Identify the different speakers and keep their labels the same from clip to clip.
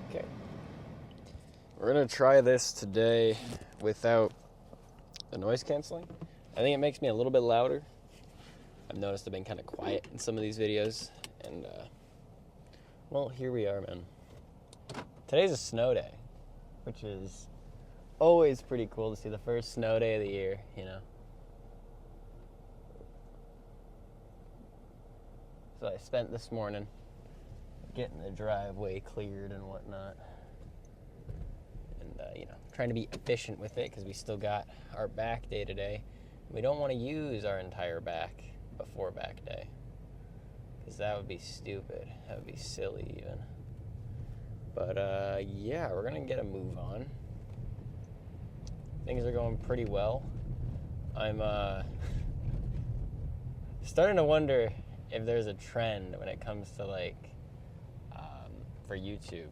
Speaker 1: Okay. We're going to try this today without the noise canceling. I think it makes me a little bit louder. I've noticed I've been kind of quiet in some of these videos. And, well, here we are, man. Today's a snow day, which is always pretty cool to see the first snow day of the year, you know. So I spent this morning getting the driveway cleared and whatnot. And, trying to be efficient with it because we still got our back day today. We don't want to use our entire back before back day because that would be stupid. That would be silly even. But, yeah, we're going to get a move on. Things are going pretty well. I'm starting to wonder if there's a trend when it comes to, for YouTube,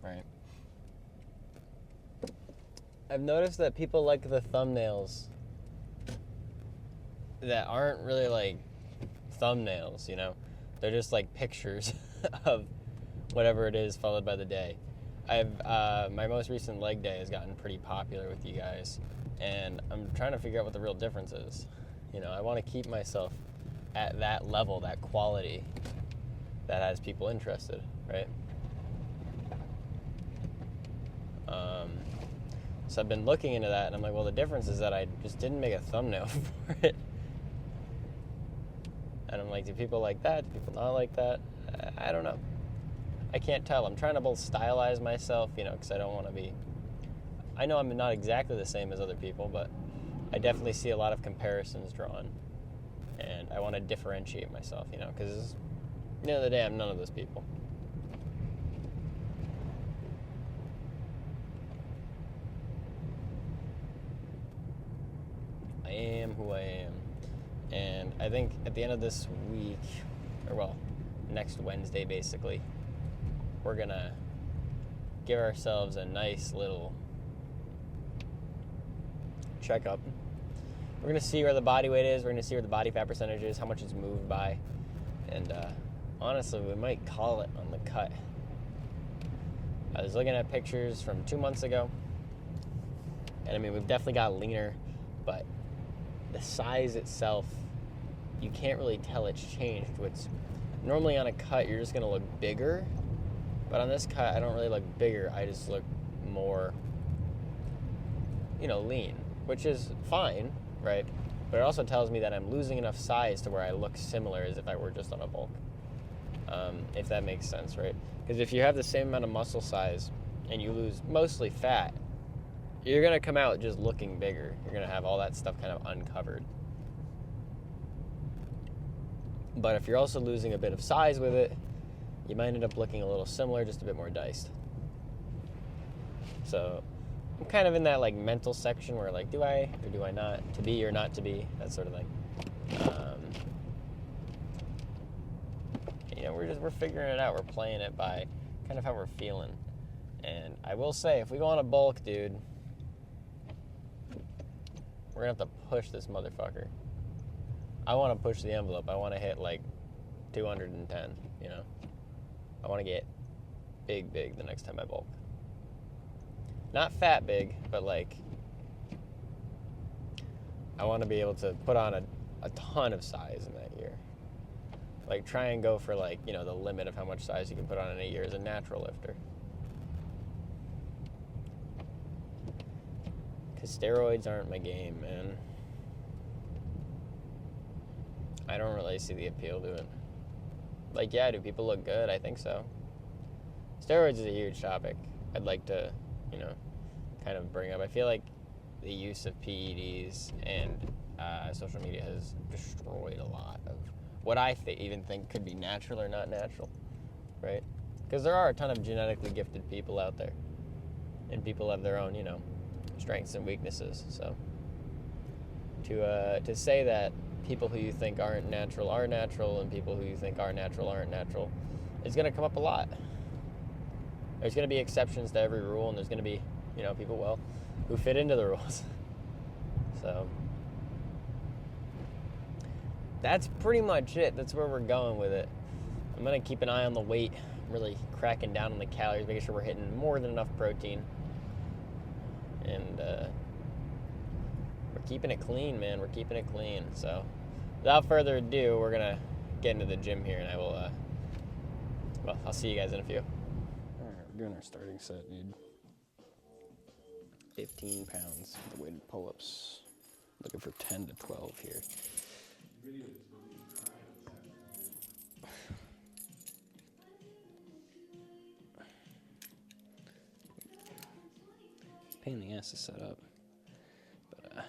Speaker 1: right? I've noticed that people like the thumbnails that aren't really like thumbnails, you know? They're just like pictures of whatever it is followed by the day. My most recent leg day has gotten pretty popular with you guys, and I'm trying to figure out what the real difference is. You know, I want to keep myself at that level, that quality that has people interested, right? So I've been looking into that, and I'm like, well, the difference is that I just didn't make a thumbnail for it. And I'm like, do people like that? Do people not like that? I don't know. I can't tell. I'm trying to both stylize myself, you know, because I don't want to be... I know I'm not exactly the same as other people, but I definitely see a lot of comparisons drawn. And I want to differentiate myself, you know, because at the end of the day, I'm none of those people. I am who I am. And I think at the end of this week, or well, next Wednesday basically, we're going to give ourselves a nice little checkup. We're going to see where the body weight is, we're going to see where the body fat percentage is, how much it's moved by, and honestly, we might call it on the cut. I was looking at pictures from 2 months ago, and I mean, we've definitely got leaner, but the size itself, you can't really tell it's changed. Which normally on a cut, you're just going to look bigger, but on this cut, I don't really look bigger. I just look more, you know, lean, which is fine, right? But it also tells me that I'm losing enough size to where I look similar as if I were just on a bulk, if that makes sense, right? Because if you have the same amount of muscle size and you lose mostly fat, you're going to come out just looking bigger. You're going to have all that stuff kind of uncovered. But if you're also losing a bit of size with it, you might end up looking a little similar, just a bit more diced. So I'm kind of in that like mental section where like, do I or do I not? To be or not to be, that sort of thing. You know, we're figuring it out. We're playing it by kind of how we're feeling. And I will say, if we go on a bulk, dude, we're going to have to push this motherfucker. I want to push the envelope. I want to hit like 210, you know. I want to get big the next time I bulk. Not fat big, but like I want to be able to put on a ton of size in that year. Like try and go for like, you know, the limit of how much size you can put on in a year as a natural lifter. Because steroids aren't my game, man. I don't really see the appeal to it. Like, yeah, do people look good? I think so. Steroids is a huge topic I'd like to, you know, kind of bring up. I feel like the use of PEDs and social media has destroyed a lot of what I even think could be natural or not natural, right? Because there are a ton of genetically gifted people out there, and people have their own, you know, strengths and weaknesses. So to say that people who you think aren't natural are natural and people who you think are natural aren't natural is going to come up a lot. There's going to be exceptions to every rule, and there's going to be, you know, people, well, who fit into the rules. So that's pretty much it. That's where we're going with it. I'm going to keep an eye on the weight really cracking down on the calories, making sure we're hitting more than enough protein. And we're keeping it clean, man. We're keeping it clean. So without further ado, we're going to get into the gym here, and I will, well, I'll see you guys in a few. All right, we're doing our starting set, dude. 15 pounds with the weighted pull-ups. Looking for 10 to 12 here. Pain in the ass to set up, but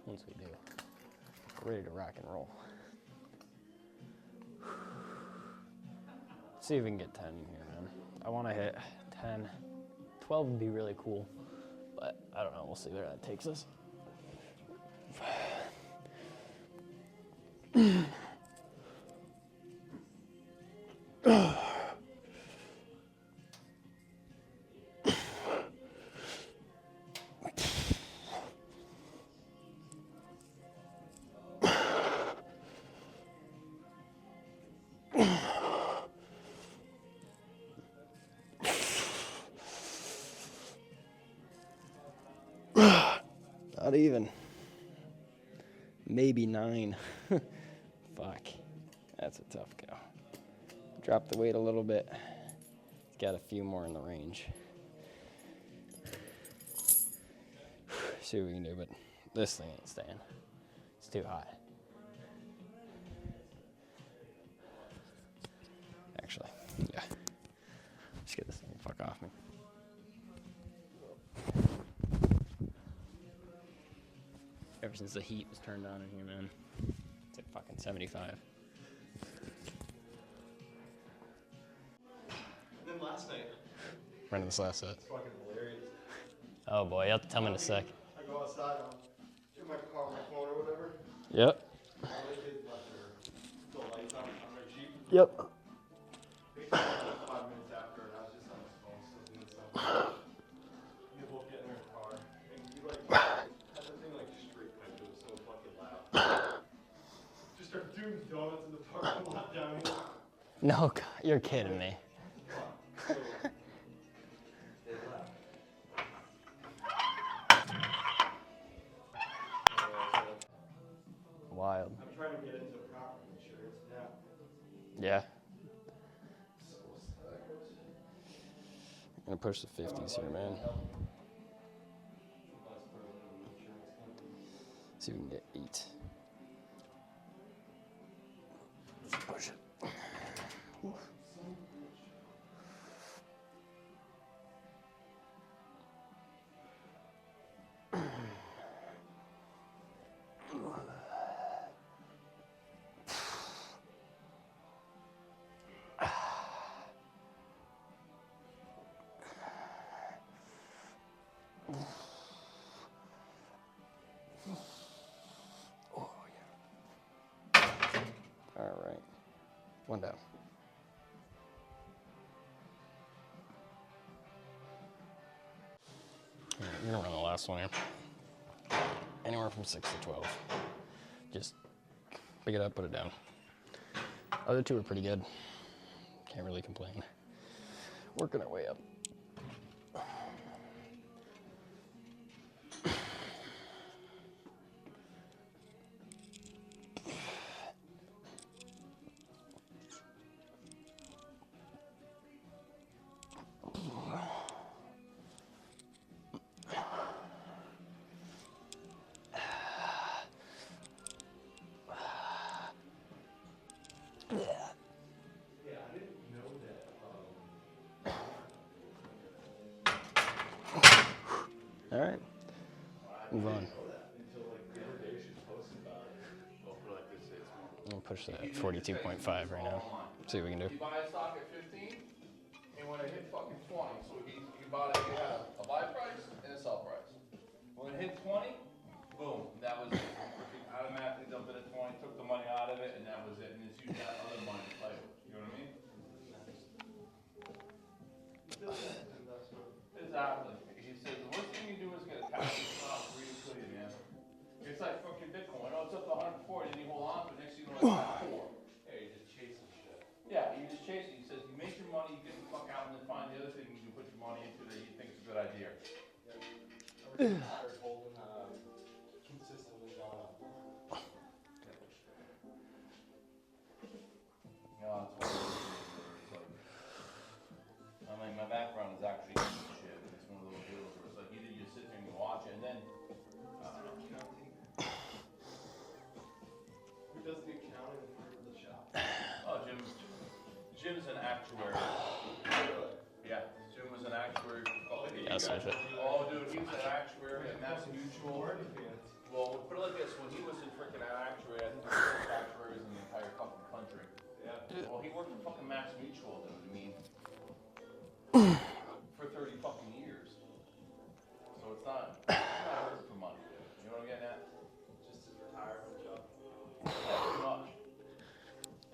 Speaker 1: once we do, we're ready to rock and roll. Let's see if we can get 10 here, man. I want to hit 10. 12 would be really cool, but I don't know. We'll see where that takes us. Not even. Maybe 9. Fuck. That's a tough go. Drop the weight a little bit. It's got a few more in the range. See what we can do, but this thing ain't staying. It's too hot. Actually, yeah. Let's get this thing the fuck off me. Ever since the heat was turned on in here, man. It's like fucking 75.
Speaker 2: And then last night.
Speaker 1: Running this last set.
Speaker 2: It's fucking hilarious.
Speaker 1: Oh boy, you'll have to tell me in a sec.
Speaker 2: I go outside, I'm in my car, my phone or whatever.
Speaker 1: Yep.
Speaker 2: All the kids left the lights on my Jeep.
Speaker 1: Yep.
Speaker 2: They came like 5 minutes after, and I was just on my phone still doing something. They both get in their car, and he like had the thing like straight cut. It was so fucking loud. Just started doing donuts in the parking lot down here.
Speaker 1: No, God, you're kidding me.
Speaker 2: So, they left.
Speaker 1: Wild.
Speaker 2: I'm trying to get into property insurance now.
Speaker 1: Yeah.
Speaker 2: So stacked.
Speaker 1: I'm gonna push the 50s here, man. See if we can get 8. Let's push it. Whew. All right, one down. All right, we're gonna run the last one here. Anywhere from 6 to 12. Just pick it up, put it down. Other two are pretty good. Can't really complain. Working our way up. All right, move on. I'm gonna push that 42.5 right now. See what we can do.
Speaker 3: You buy a stock at 15, and when it hit fucking 20, so he bought it, he had a buy price and a sell price. When it hit 20, boom, that was it. He automatically dumped it at 20, took the money out of it, and that was it. And it's used that other money to play with. You know what I mean? Exactly. He says the worst thing you do is get a tax off really clear, man. It's like fucking Bitcoin. Oh, it's up to 140, and you hold on to it. Next thing you know, it's at 4. Yeah, you're just chasing shit. Yeah, money into that you think is a good idea.
Speaker 2: Everything started holding consistently gone up.
Speaker 3: You know, it's one of those things where it's like, I mean, my background is actually shit. It's one of those deals where it's like either you sit there and you watch it, and then
Speaker 2: Who does the accounting for the shop?
Speaker 3: oh, Jim's an actuary. Yeah, Jim was an actuary for a couple of years.
Speaker 1: Yeah, that's it.
Speaker 3: Oh, dude, he was an actuary at Mass Mutual. Well, put it like this: when he was in freaking actuary, I think he was the first actuaries in the entire fucking country.
Speaker 2: Yeah.
Speaker 3: Well, he worked for fucking Mass Mutual, dude. I mean, for 30 fucking years. So it's not hurting for money, dude. You know what I'm getting at?
Speaker 2: Just to retire from the job.
Speaker 3: Yeah, pretty much.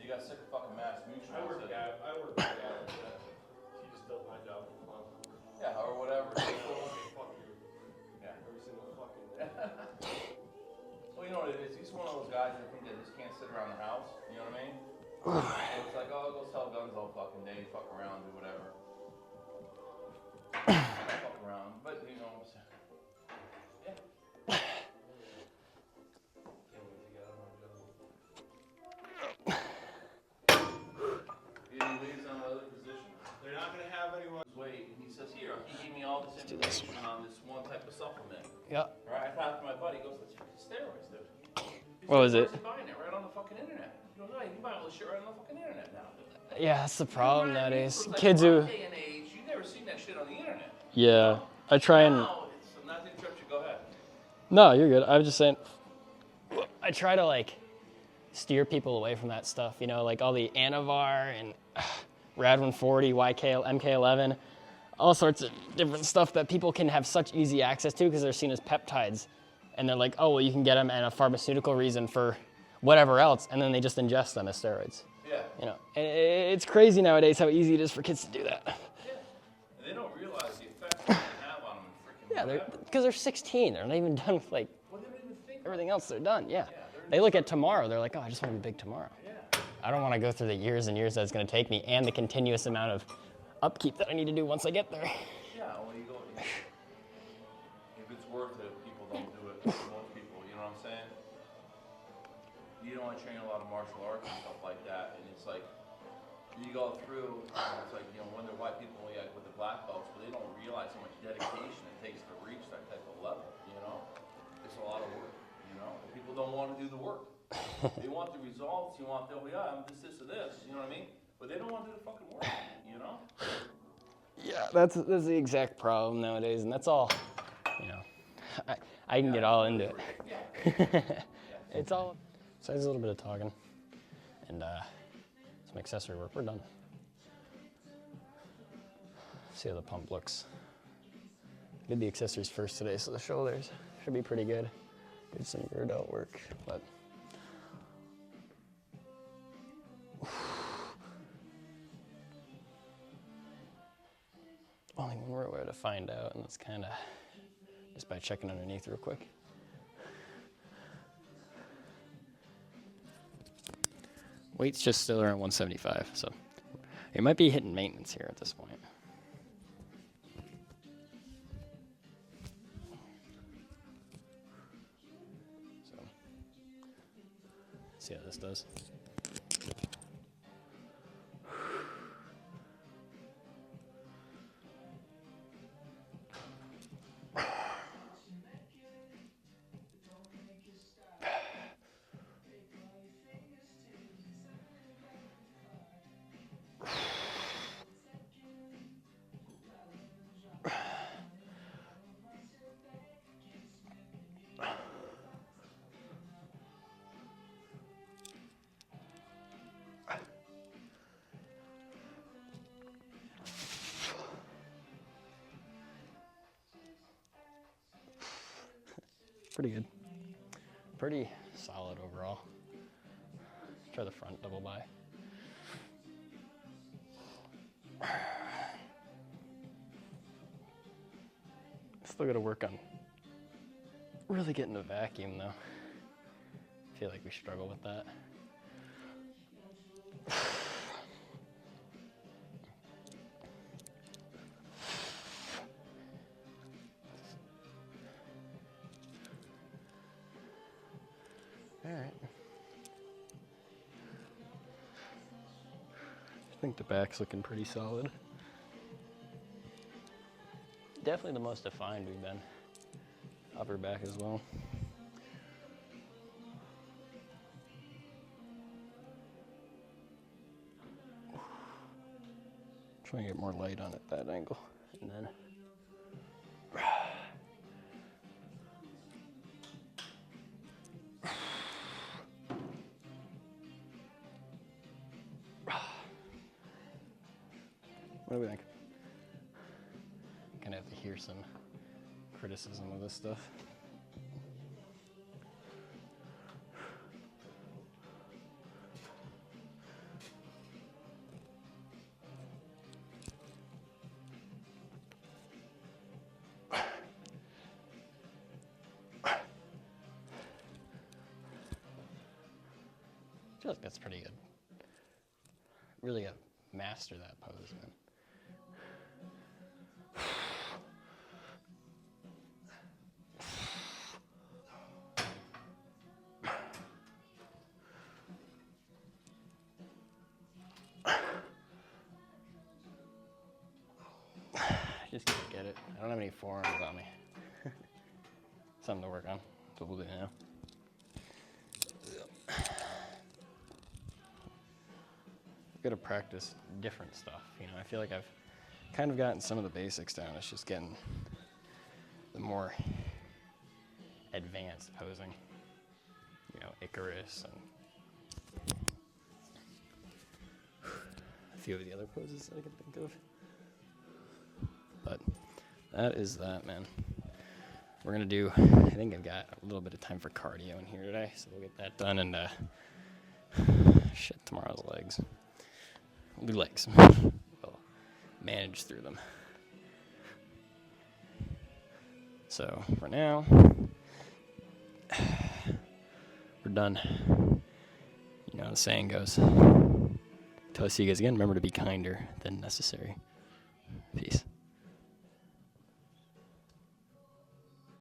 Speaker 3: You got sick of fucking Mass Mutual.
Speaker 2: I work with
Speaker 3: said-
Speaker 2: Gavin. He just built my job for fun.
Speaker 3: Yeah, or whatever.
Speaker 2: Fuck you.
Speaker 3: Yeah.
Speaker 2: Every single fucking day.
Speaker 3: Well, you know what it is? He's one of those guys that think they just can't sit around the house. You know what I mean? So it's like, oh, go sell guns all fucking day, fuck around, do whatever. Fuck around, but you know what I'm saying? Yeah.
Speaker 2: Can't wait to get on my job.
Speaker 3: He leaves on another position.
Speaker 2: They're not gonna have anyone.
Speaker 3: Wait, and he says, here, he gave me all this
Speaker 1: do this
Speaker 3: information on this one type of supplement.
Speaker 1: Yeah.
Speaker 3: Right? I talked to my buddy, he goes, let's check the steroids, dude. He
Speaker 1: What was
Speaker 3: said,
Speaker 1: it?
Speaker 3: Where's he buying it? Right on the fucking internet. He goes, oh, you can buy all this shit right on the fucking internet now.
Speaker 1: Yeah, that's the problem
Speaker 3: You know what I mean?
Speaker 1: nowadays.
Speaker 3: So it's like,
Speaker 1: Kids
Speaker 3: in
Speaker 1: who,
Speaker 3: my day and age, you never seen that shit on the internet.
Speaker 1: yeah, I try and,
Speaker 3: Now, it's not to interrupt you, go ahead.
Speaker 1: no, you're good. I was just saying, I try to like steer people away from that stuff, you know, like all the Anavar and Rad 140, MK11, all sorts of different stuff that people can have such easy access to because they're seen as peptides. And they're like, oh, well, you can get them in a pharmaceutical reason for whatever else. And then they just ingest them as steroids.
Speaker 3: Yeah.
Speaker 1: You know, and it's crazy nowadays how easy it is for kids to do that.
Speaker 3: Yeah. And they don't realize the effect it can have on them in freaking
Speaker 1: Yeah,
Speaker 3: whatever.
Speaker 1: because they're 16. They're not even done with like
Speaker 3: Well, they don't even think about
Speaker 1: everything else. They're done. Yeah.
Speaker 3: they're
Speaker 1: They look at tomorrow. They're like, oh, I just want to be big tomorrow.
Speaker 3: it.
Speaker 1: I don't want to go through the years and years that it's going to take me and the continuous amount of upkeep that I need to do once I get there.
Speaker 3: Yeah, well, you go, if it's worth it, people don't do it. Most people, you know what I'm saying? You know, I train a lot of martial arts and stuff like that, and it's like, you go through, and it's like, you know, wonder why people like with the black belts, but they don't realize how much dedication it takes to reach that type of level, you know? It's a lot of work, you know? People don't want to do the work. They want the results, you want the, oh yeah, I'm this, or this, you know what I mean? But they don't want to do the fucking work, you know?
Speaker 1: Yeah, that's the exact problem nowadays, and that's all, you know, I can get all into it. It's all, besides a little bit of talking and some accessory work, we're done. See how the pump looks. Did the accessories first today, so the shoulders should be pretty good. Did some rear delt work, but only one way to find out, and that's kind of just by checking underneath real quick. Weight's just still around 175, so it might be hitting maintenance here at this point. So, see how this does. Pretty good. Pretty solid overall. Try the front double by. Still gotta work on really getting the vacuum though. I feel like we struggle with that. think the back's looking pretty solid. Definitely the most defined we've been. Upper back as well. Trying to get more light on it that angle, and then what do we think? Gonna have to hear some criticism of this stuff. I feel like that's pretty good. Really gotta master that pose, man. Just can't get it. I don't have any forearms on me. Something to work on. That's what we'll do now. Got to practice different stuff. You know, I feel like I've kind of gotten some of the basics down. It's just getting the more advanced posing. You know, Icarus and a few of the other poses that I can think of. But that is that, man. We're gonna do, I think I've got a little bit of time for cardio in here today, so we'll get that done and shit, tomorrow's legs. We'll do legs. We'll manage through them. So for now, we're done. You know how the saying goes. Until I see you guys again, remember to be kinder than necessary. Peace.